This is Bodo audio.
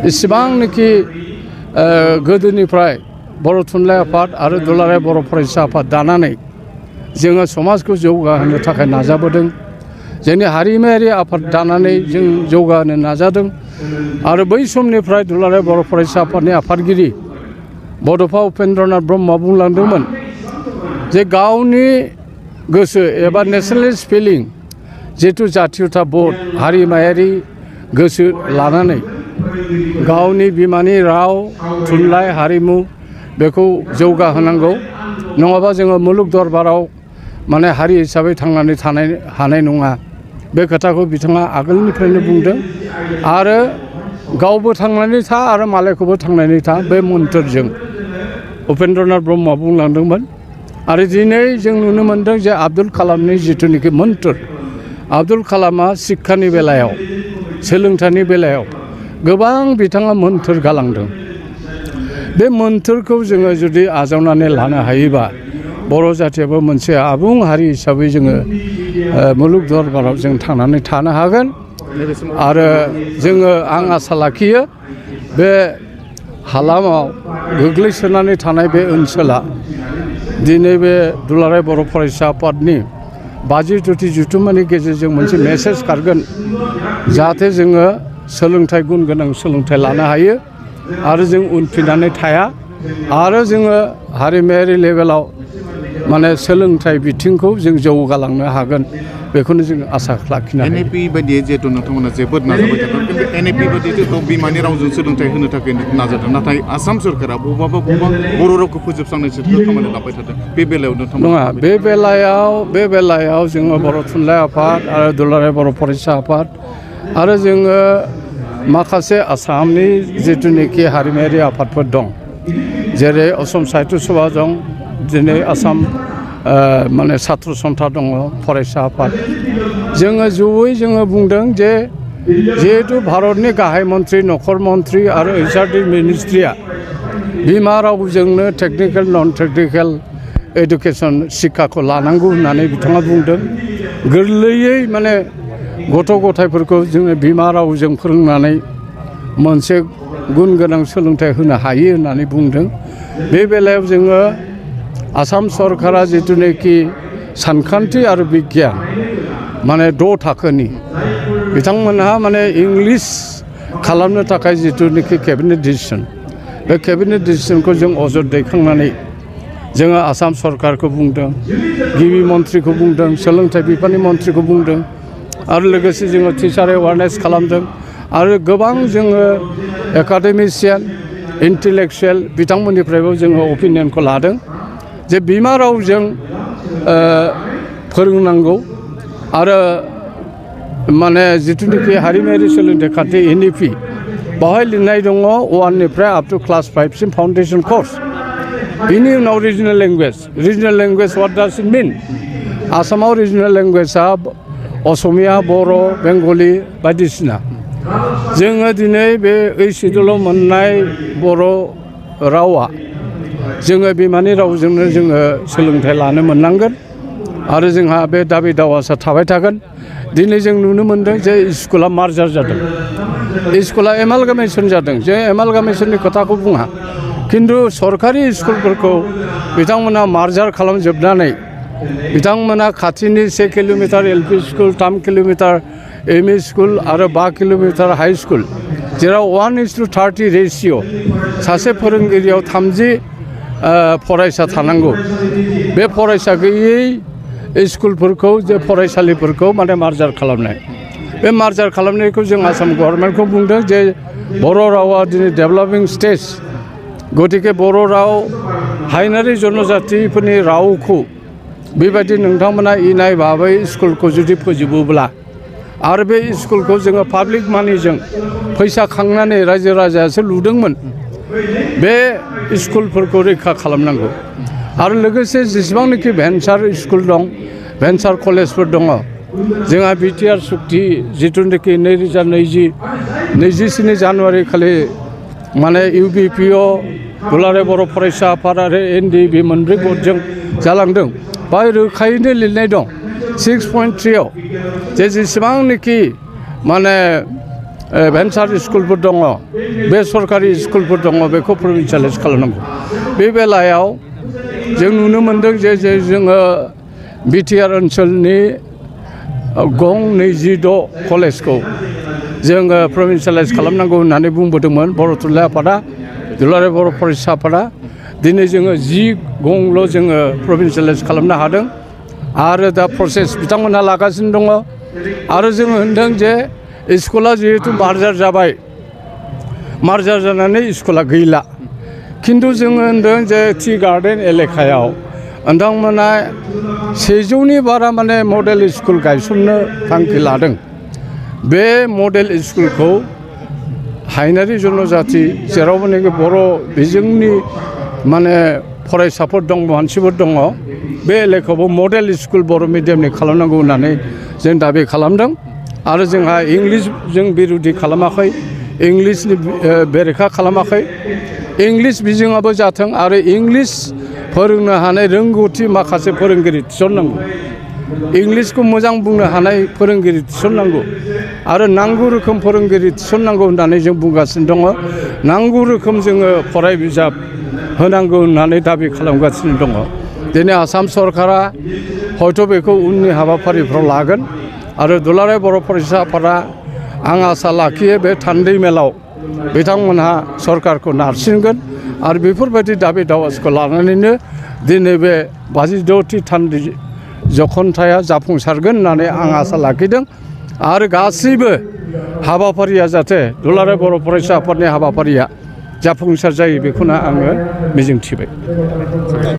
इसेबांनोखि गोदोनिफ्राय बर' थुनलाइ आफाद आरो दुलाराय बर' फरायसा आफाद दानानै जोङो समाजखौ जौगाहोनो थाखाय नाजाबोदों जोंनि हारिमायारि आफाद दानानै जों जौगाहोनो नाजादों आरो बै समनिफ्राय दुलाराय बर' फरायसा आफादनि आफादगिरि बड'फा उपेन्द्रनाथ ब्रह्मआ बुंलांदोंमोन जे गावनि गोसो एबा नेसनेलिस्ट फिलिं जिथु जातीयता बोध हारिमायारि गोसो लानानै गावनि बिमानि राव थुनलाइ हारिमु बेखौ जौगाहोनांगौ नङाबा जोङो मुलुग दरबाराव माने हारि हिसाबै थांनानै थानो हानाय नङा बे खोथाखौ बिथाङा आगोलनिफ्रायनो बुंदों आरो गावबो थांनानै था आरो मालायखौबो थांनानै था बे मोन्थोरजों उपेन्द्रनाथ ब्रह्मआ बुंलांदोंमोन आरो दिनै जों नुनो मोनदों जे आब्दुल कालामनि जिथुनिखि मोन्थोर आब्दुल कालामआ शिक्षानि बेलायाव सोलोंथाइनि बेलायाव गोबां बिथाङा मोन्थोर गालांदों बे मोन्थोरखौ जोङो जुदि आजावनानै लानो हायोबा बर' जाथियाबो मोनसे आबुं हारि हिसाबै जोङो मुलुग दरबाराव जों थांनानै थानो हागोन आरो जोङो आं आसा लाखियो बे हालामाव गोग्लैसोनानै थानाय बे ओनसोला दिनै बे दुलाराय बर' फरायसा आफादनि 50 जथुम्मानि गेजेरजों मोनसे मेसेज खारगोन जाहाथे जोङो सोलोंथाइ गुन गोनां सोलोंथाइ लानो हायो आरो जों उनफिननानै थाया आरो जोङो हारिमायारि लेभेलाव माने सोलोंथाइ बिथिंखौ जों जौगालांनो हागोन बेखौनो जों आसा लाखिनो हायो NAP बायदि जिहेतु नोंथांमोना जोबोद नाजाबाय थादों खिन्थु NAP बायदि जिहेतु बिमानि रावजों सोलोंथाइ होनो थाखाय नाजादों नाथाय आसाम सरकारा बबेबा बर' रावखौ फोजोबस्रांनायसो खामानि लाबाय थादों बे बेलायाव नङा बे बेलायाव जोङो बर' थुनलाइ आफाद आरो दुलाराय बर' फरायसा आफाद आरो जोङो माखासे आसामनि जिथुनिखि हारिमायारि आफादफोर दं जेरै असम साहित्य सभा दं दिनै आसाम माने छात्र सन्था दङ फरायसा आफाद जोङो जयै जोङो बुंदों जे जिहेतु भारतनि गाहाय मन्त्रि नखर मन्त्रि आरो HRD मिनिस्ट्रिया बिमा रावजोंनो टेकनिकेल नन टेकनिकेल एडुकेसन शिक्षाखौ लानांगौ होननानै बिथाङा बुंदों गोरलैयै माने गथ' गथायफोरखौ जोङो बिमा रावजों फोरोंनानै मोनसे गुन गोनां सोलोंथाइ होनो हायो होननानै बुंदों बे बेलायाव जोङो आसाम सरकारा जिथुनाखि सानखान्थि आरो बिगियान माने 6 थाखोनि बिथांमोनहा माने इंलिश खालामनो थाखाय जिथुनाखि केबिनेट डिसिसन बे केबिनेट डिसिसनखौ जों अजद दैखांनानै जोङो आसाम सरकारखौ बुंदों गिबि मन्थ्रिखौ बुंदों सोलोंथाइ बिफाननि मन्थ्रिखौ बुंदों आरो लोगोसे जोङो टिचार एवारनेस खालामदों आरो गोबां जोङो एकाडेमिसियान इन्टेलेक्सुयेल बिथांमोननिफ्रायबो जोङो अपिनियनखौ लादों जे बिमा रावजों फोरोंनांगौ आरो माने जिथुनिखि हारिमायारि सोलोंथाइ खान्थि NEP बावहाय लिरनाय दङ 1 निफ्राय आप टु क्लास 5 सिम फाउन्डेसन कर्स बिनि उनाव regional language what does it mean आसामाव रिजनेल लेंगुवेजआ असमिया बर' बेंगलि बायदिसिना जोङो दिनै बे ओइट सिडुलाव मोननाय बर' रावा जोङो बिमानि रावजोंनो जोङो सोलोंथाइ लानो मोननांगोन आरो जोंहा बे दाबि दावासा थाबाय थागोन दिनै जों नुनो मोनदों जे स्कुला मार्जार जादों स्कुला एमालगामेसन जादों जे एमालगामेसननि खोथाखौ बुङा खिन्थु सरकारि स्कुलफोरखौ बिथांमोना मार्जार खालामजोबनानै बिथांमोना खाथिनि 1 kilometre LP school 3 kilometre ME school आरो 5 किल'मिटार हाई स्कुल जेराव 1:30 रेशिय' सासे फोरोंगिरियाव 30 फरायसा थानांगौ बे फरायसा गैयै स्कुलफोरखौ जे फरायसालिफोरखौ माने मार्जार खालामनाय बे मार्जार खालामनायखौ जों आसाम गभर्नमेन्टखौ बुंदों जे बर' रावा दिनै डेभेलपिं स्टेज गतिके बर' राव हारियारि जनजातिफोरनि रावखौ बेबायदि नोंथांमोना इनाय भाबै स्कुलखौ जुदि फोजोबोब्ला आरो बे स्कुलखौ जोङो पाब्लिक मानिजों फैसा खांनानै रायजो राजायासो लुदोंमोन बे स्कुलफोरखौ रैखा खालामनांगौ आरो लोगोसे जेसेबांनाखि भेन्सार स्कुल दं भेन्सार कलेजफोर दङ जोंहा BTR सुक्ति जिथुनाखि 2024 जानुवारि खालि माने UBPO दुलाराय बर' फरायसा आफाद आरो NDB मोनब्रै बर्डजों जालांदों बाय रोखायैनो लिरनाय दं 6.3 आव जे जेसेबांनाखि माने भेन्सार स्कुलफोर दङ बे सरकारि स्कुलफोर दङ बेखौ प्रभिन्सियेलाइज खालामनांगौ बे बेलायाव जों नुनो मोनदों जे जोङो बिटिआर ओनसोलनि गं 26 कलेजखौ जोङो प्रभिन्सियेलाइज खालामनांगौ होननानै बुंबोदोंमोन बर' थुनलाइ आफादा दुलाराय बर' फरायसा आफादा दिनै जोङो 10 गंल' जोङो प्रभिन्सियेलाइज खालामनो हादों आरो दा प्रसेस बिथांमोनहा लागासिनो दङ आरो जोङो होनदों जे स्कुला जिहेतु मार्जार जाबाय मार्जार जानानै स्कुला गैला खिन्थु जोङो होनदों जे टि गार्डेन एलेकायाव नोंथांमोना 100नि बारा माने मडेल स्कुल गायसननो थांखि लादों बे मडेल स्कुलखौ हायनारि जनजाति जेरावनाखि बर' बिजोंनि माने फरायसाफोर दं मानसिफोर दङ बे एलेकायावबो मडेल स्कुल बर' मिडियामनि खालामनांगौ होननानै जों दाबि खालामदों आरो जोंहा इंलिस जों बिरोधि खालामाखै इंलिसनि बेरेखा खालामाखै इंलिस बिजोङाबो जाथों आरो इंलिस फोरोंनो हानाय रोंगौथि माखासे फोरोंगिरि थिसननांगौ इंलिसखौ मोजां बुंनो हानाय फोरोंगिरि थिसननांगौ आरो नांगौ रोखोम फोरोंगिरि थिसननांगौ होननानै जों बुंगासिनो दङ नांगौ रोखोम जोङो फराय बिजाब होनांगौ होननानै दाबि खालामगासिनो दङ दिनै आसाम सरकारा हयथ' बेखौ उननि हाबाफारिफ्राव लागोन आरो दुलाराय बर' फरायसा आफादा आं आसा लाखियो बे थान्दै मेलाव बिथांमोनहा सरकारखौ नारसिनगोन आरो बेफोरबायदि दाबि दावासखौ लानानैनो दिनै बे 56थि थान्दै जखनथाया जाफुंसारगोन होननानै आं आसा लाखिदों आरो गासैबो हाबाफारिया जाहाथे दुलाराय बर' फरायसा आफादनि हाबाफारिया जाफुंसार जायो बेखौनो आङो मिजिंथिबाय